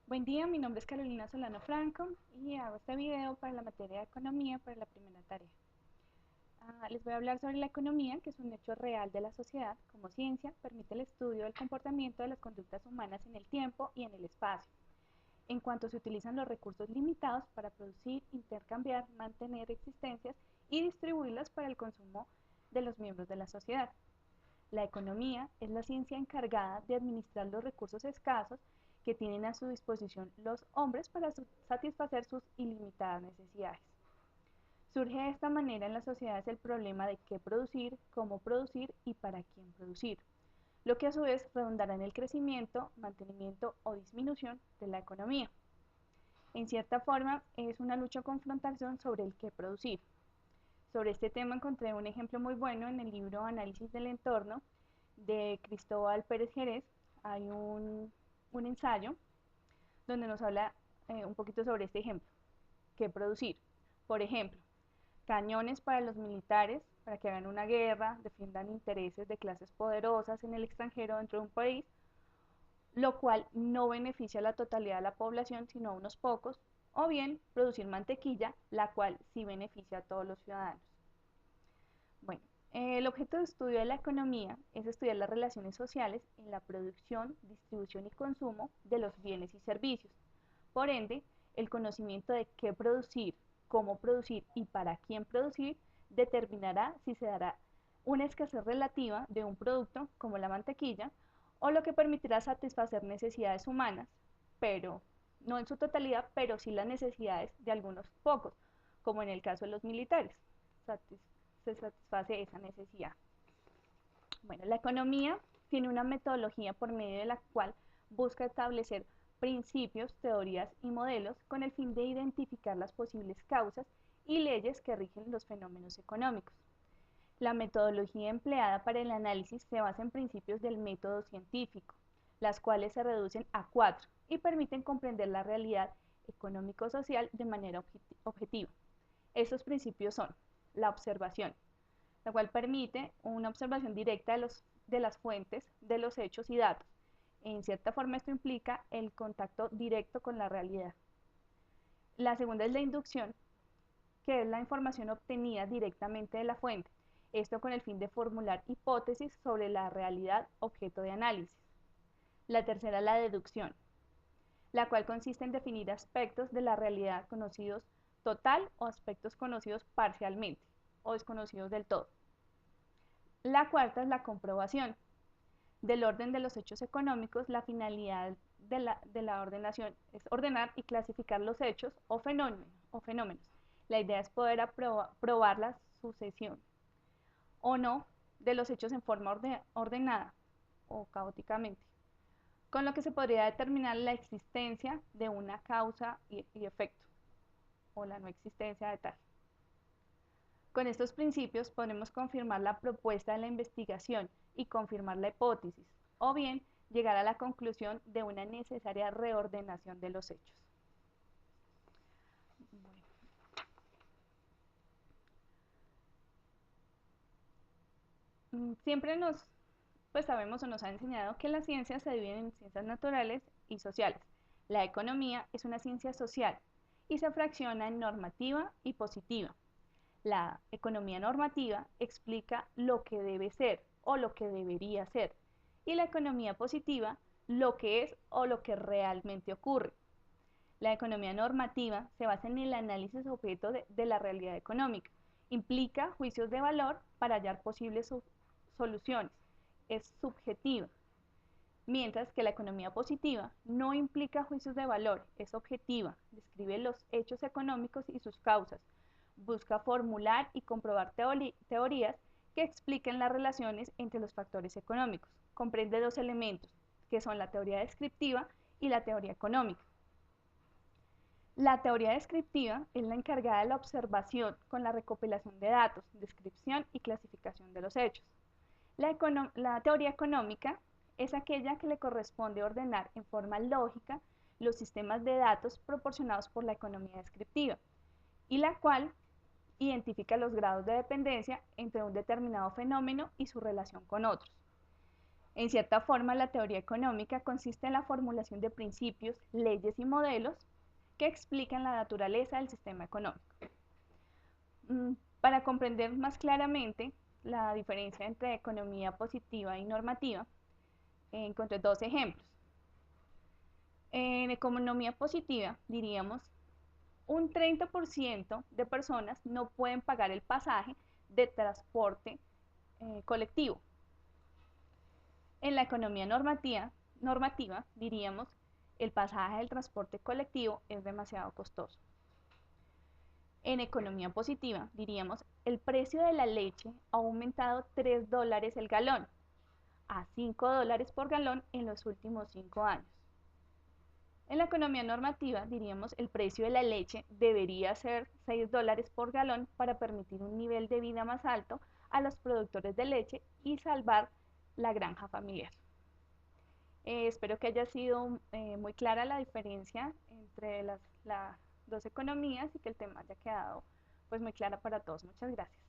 Buen día, mi nombre es Carolina Solano Franco y hago este video para la materia de economía para la primera tarea. Les voy a hablar sobre la economía, que es un hecho real de la sociedad. Como ciencia, permite el estudio del comportamiento de las conductas humanas en el tiempo y en el espacio, en cuanto se utilizan los recursos limitados para producir, intercambiar, mantener existencias y distribuirlas para el consumo de los miembros de la sociedad. La economía es la ciencia encargada de administrar los recursos escasos que tienen a su disposición los hombres para satisfacer sus ilimitadas necesidades. Surge de esta manera en las sociedades el problema de qué producir, cómo producir y para quién producir, lo que a su vez redundará en el crecimiento, mantenimiento o disminución de la economía. En cierta forma, es una lucha o confrontación sobre el qué producir. Sobre este tema encontré un ejemplo muy bueno en el libro Análisis del entorno de Cristóbal Pérez Jerez. Hay un ensayo donde nos habla un poquito sobre este ejemplo, qué producir. Por ejemplo, cañones para los militares, para que hagan una guerra, defiendan intereses de clases poderosas en el extranjero dentro de un país, lo cual no beneficia a la totalidad de la población, sino a unos pocos, o bien producir mantequilla, la cual sí beneficia a todos los ciudadanos. Bueno, el objeto de estudio de la economía es estudiar las relaciones sociales en la producción, distribución y consumo de los bienes y servicios. Por ende, el conocimiento de qué producir, cómo producir y para quién producir determinará si se dará una escasez relativa de un producto como la mantequilla o lo que permitirá satisfacer necesidades humanas, pero no en su totalidad, pero sí las necesidades de algunos pocos, como en el caso de los militares. Se satisface esa necesidad. Bueno, la economía tiene una metodología por medio de la cual busca establecer principios, teorías y modelos con el fin de identificar las posibles causas y leyes que rigen los fenómenos económicos. La metodología empleada para el análisis se basa en principios del método científico, las cuales se reducen a 4 y permiten comprender la realidad económico-social de manera objetiva. Estos principios son la observación, la cual permite una observación directa de las fuentes, de los hechos y datos. En cierta forma esto implica el contacto directo con la realidad. La segunda es la inducción, que es la información obtenida directamente de la fuente, esto con el fin de formular hipótesis sobre la realidad objeto de análisis. La tercera es la deducción, la cual consiste en definir aspectos de la realidad conocidos total o aspectos conocidos parcialmente o desconocidos del todo. La cuarta es la comprobación. Del orden de los hechos económicos, la finalidad de la ordenación es ordenar y clasificar los hechos o fenómenos. La idea es poder probar la sucesión o no de los hechos en forma ordenada o caóticamente, con lo que se podría determinar la existencia de una causa y efecto o la no existencia de tal. Con estos principios podemos confirmar la propuesta de la investigación y confirmar la hipótesis, o bien llegar a la conclusión de una necesaria reordenación de los hechos. Bueno. Siempre pues sabemos o nos ha enseñado que las ciencias se dividen en ciencias naturales y sociales. La economía es una ciencia social y se fracciona en normativa y positiva. La economía normativa explica lo que debe ser o lo que debería ser, y la economía positiva lo que es o lo que realmente ocurre. La economía normativa se basa en el análisis objeto de la realidad económica. Implica juicios de valor para hallar posibles soluciones. Es subjetiva. Mientras que la economía positiva no implica juicios de valor, es objetiva, describe los hechos económicos y sus causas, busca formular y comprobar teorías que expliquen las relaciones entre los factores económicos. Comprende dos elementos, que son la teoría descriptiva y la teoría económica. La teoría descriptiva es la encargada de la observación con la recopilación de datos, descripción y clasificación de los hechos. La teoría económica es aquella que le corresponde ordenar en forma lógica los sistemas de datos proporcionados por la economía descriptiva, y la cual identifica los grados de dependencia entre un determinado fenómeno y su relación con otros. En cierta forma, la teoría económica consiste en la formulación de principios, leyes y modelos que explican la naturaleza del sistema económico. Para comprender más claramente la diferencia entre economía positiva y normativa, encontré dos ejemplos. En economía positiva, diríamos, un 30% de personas no pueden pagar el pasaje de transporte colectivo. En la economía normativa, diríamos, el pasaje del transporte colectivo es demasiado costoso. En economía positiva, diríamos, el precio de la leche ha aumentado $3 el galón, a $5 por galón en los últimos 5 años. En la economía normativa, diríamos, el precio de la leche debería ser $6 por galón para permitir un nivel de vida más alto a los productores de leche y salvar la granja familiar. Espero que haya sido muy clara la diferencia entre las dos economías y que el tema haya quedado pues muy clara para todos. Muchas gracias.